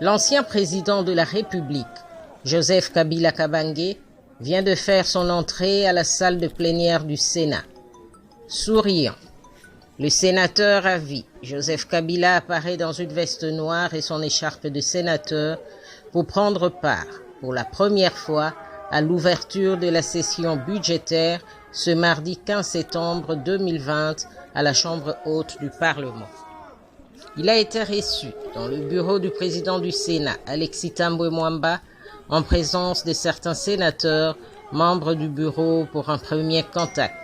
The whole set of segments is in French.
L'ancien président de la République, Joseph Kabila Kabange, vient de faire son entrée à la salle de plénière du Sénat. Souriant, le sénateur à vie, Joseph Kabila, apparaît dans une veste noire et son écharpe de sénateur pour prendre part, pour la première fois, à l'ouverture de la session budgétaire ce mardi 15 septembre 2020 à la Chambre haute du Parlement. Il a été reçu dans le bureau du président du Sénat, Alexis Tambwe Mwamba, en présence de certains sénateurs, membres du bureau, pour un premier contact.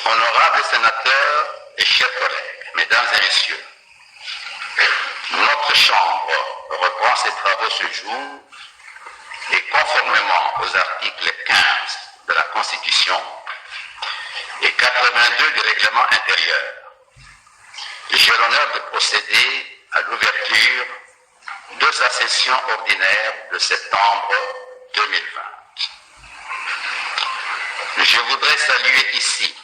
Honorables sénateurs et chers collègues, mesdames et messieurs, notre Chambre reprend ses travaux ce jour et conformément aux articles 15 de la Constitution et 82 du règlement intérieur, j'ai l'honneur de procéder à l'ouverture de sa session ordinaire de septembre 2020. Je voudrais saluer ici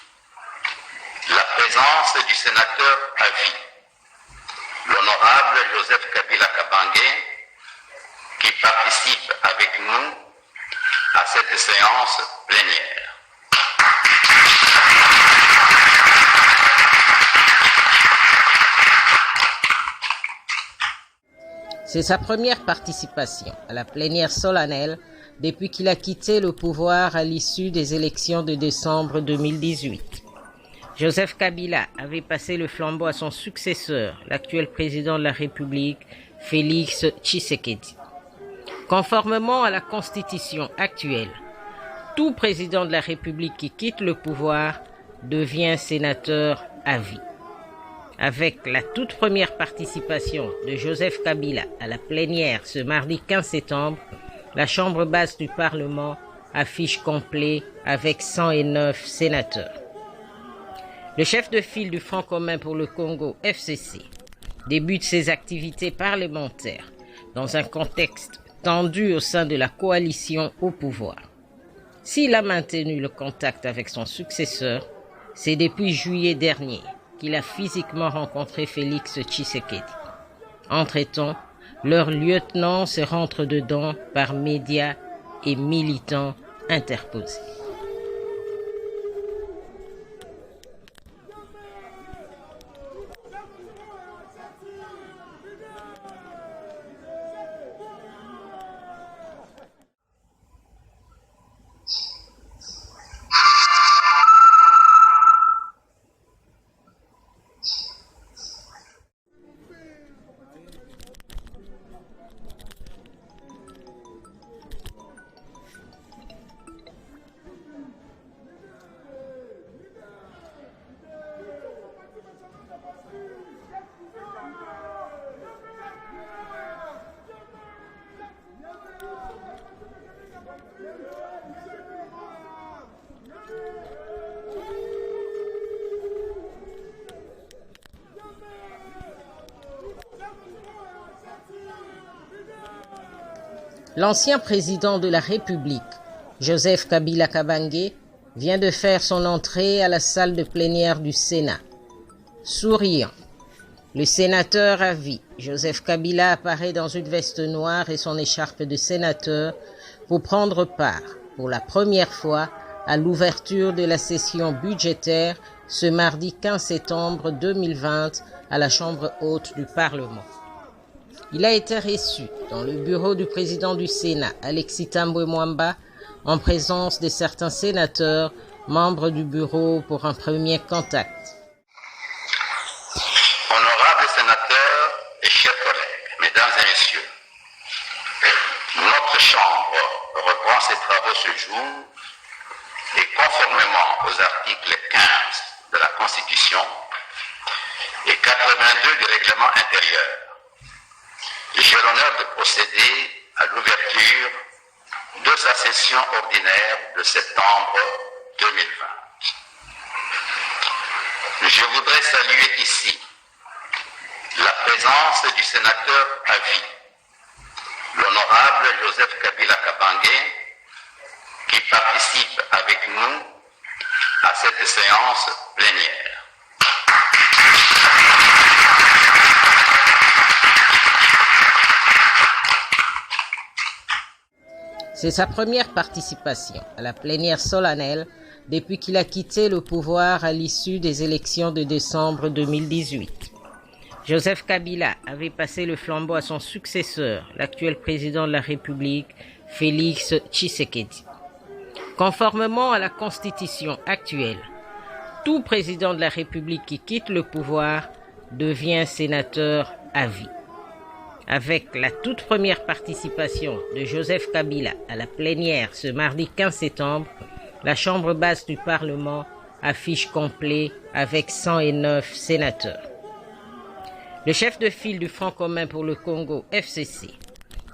la présence du sénateur à vie, l'honorable Joseph Kabila Kabange, qui participe avec nous à cette séance plénière. C'est sa première participation à la plénière solennelle depuis qu'il a quitté le pouvoir à l'issue des élections de décembre 2018. Joseph Kabila avait passé le flambeau à son successeur, l'actuel président de la République, Félix Tshisekedi. Conformément à la Constitution actuelle, tout président de la République qui quitte le pouvoir devient sénateur à vie. Avec la toute première participation de Joseph Kabila à la plénière ce mardi 15 septembre, la Chambre basse du Parlement affiche complet avec 109 sénateurs. Le chef de file du Front commun pour le Congo, FCC, débute ses activités parlementaires dans un contexte tendu au sein de la coalition au pouvoir. S'il a maintenu le contact avec son successeur, c'est depuis juillet dernier qu'il a physiquement rencontré Félix Tshisekedi. Entre-temps, leur lieutenant se rentre dedans par médias et militants interposés. L'ancien président de la République, Joseph Kabila Kabange, vient de faire son entrée à la salle de plénière du Sénat. Souriant, le sénateur à vie, Joseph Kabila, apparaît dans une veste noire et son écharpe de sénateur pour prendre part, pour la première fois, à l'ouverture de la session budgétaire ce mardi 15 septembre 2020 à la Chambre haute du Parlement. Il a été reçu dans le bureau du président du Sénat, Alexis Tambwe Mwamba, en présence de certains sénateurs, membres du bureau, pour un premier contact. Honorables sénateurs et chers collègues, mesdames et messieurs, notre Chambre reprend ses travaux ce jour et conformément aux articles 15 de la Constitution et 82 du règlement intérieur, j'ai l'honneur de procéder à l'ouverture de sa session ordinaire de septembre 2020. Je voudrais saluer ici la présence du sénateur à vie, l'honorable Joseph Kabila Kabange, qui participe avec nous à cette séance plénière. C'est sa première participation à la plénière solennelle depuis qu'il a quitté le pouvoir à l'issue des élections de décembre 2018. Joseph Kabila avait passé le flambeau à son successeur, l'actuel président de la République, Félix Tshisekedi. Conformément à la constitution actuelle, tout président de la République qui quitte le pouvoir devient sénateur à vie. Avec la toute première participation de Joseph Kabila à la plénière ce mardi 15 septembre, la Chambre basse du Parlement affiche complet avec 109 sénateurs. Le chef de file du Front commun pour le Congo, FCC,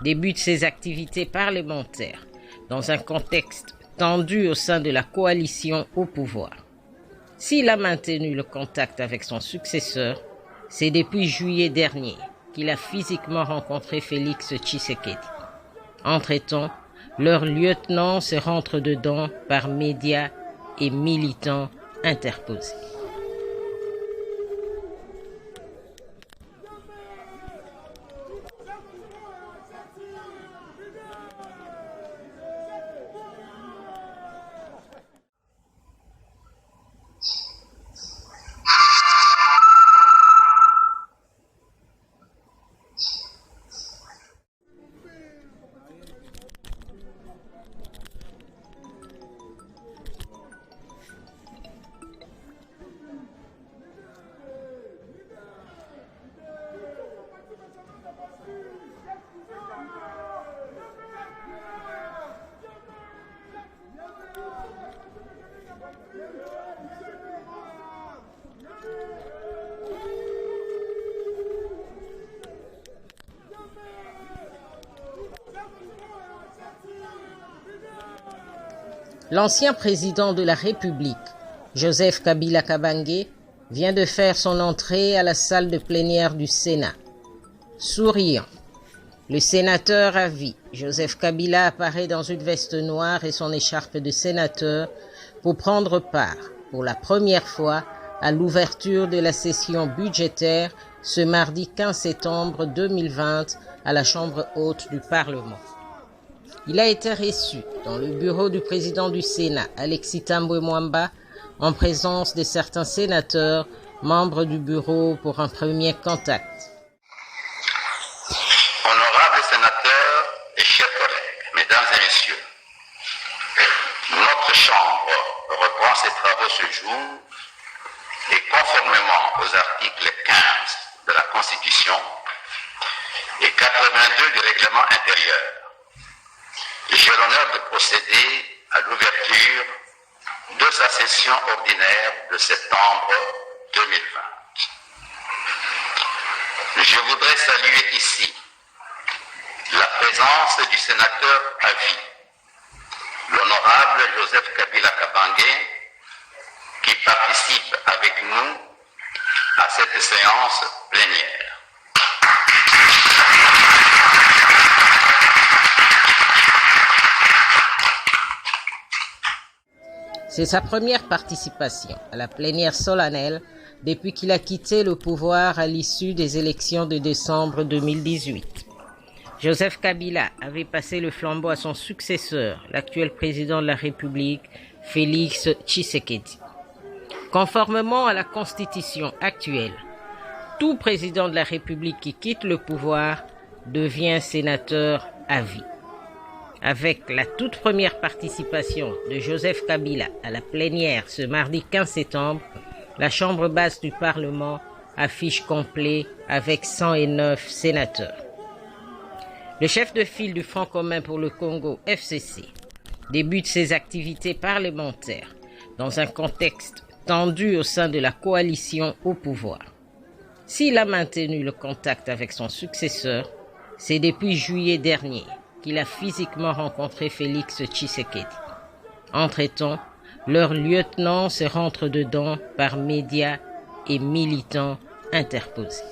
débute ses activités parlementaires dans un contexte tendu au sein de la coalition au pouvoir. S'il a maintenu le contact avec son successeur, c'est depuis juillet dernier qu'il a physiquement rencontré Félix Tshisekedi. Entre-temps, leur lieutenant se rentre dedans par médias et militants interposés. L'ancien président de la République, Joseph Kabila Kabange, vient de faire son entrée à la salle de plénière du Sénat. Souriant, le sénateur à vie, Joseph Kabila, apparaît dans une veste noire et son écharpe de sénateur pour prendre part, pour la première fois, à l'ouverture de la session budgétaire ce mardi 15 septembre 2020 à la Chambre haute du Parlement. Il a été reçu dans le bureau du président du Sénat, Alexis Tambwe Mwamba, en présence de certains sénateurs, membres du bureau pour un premier contact. Honorables sénateurs et chers collègues, mesdames et messieurs, notre Chambre reprend ses travaux ce jour et conformément aux articles 15 de la Constitution et 82 du règlement intérieur, j'ai l'honneur de procéder à l'ouverture de sa session ordinaire de septembre 2020. Je voudrais saluer ici la présence du sénateur à vie, l'honorable Joseph Kabila Kabange, qui participe avec nous à cette séance plénière. C'est sa première participation à la plénière solennelle depuis qu'il a quitté le pouvoir à l'issue des élections de décembre 2018. Joseph Kabila avait passé le flambeau à son successeur, l'actuel président de la République, Félix Tshisekedi. Conformément à la constitution actuelle, tout président de la République qui quitte le pouvoir devient sénateur à vie. Avec la toute première participation de Joseph Kabila à la plénière ce mardi 15 septembre, la Chambre basse du Parlement affiche complet avec 109 sénateurs. Le chef de file du Front commun pour le Congo, FCC, débute ses activités parlementaires dans un contexte tendu au sein de la coalition au pouvoir. S'il a maintenu le contact avec son successeur, c'est depuis juillet dernier qu'il a physiquement rencontré Félix Tshisekedi. Entre-temps, leur lieutenant se rentre dedans par médias et militants interposés.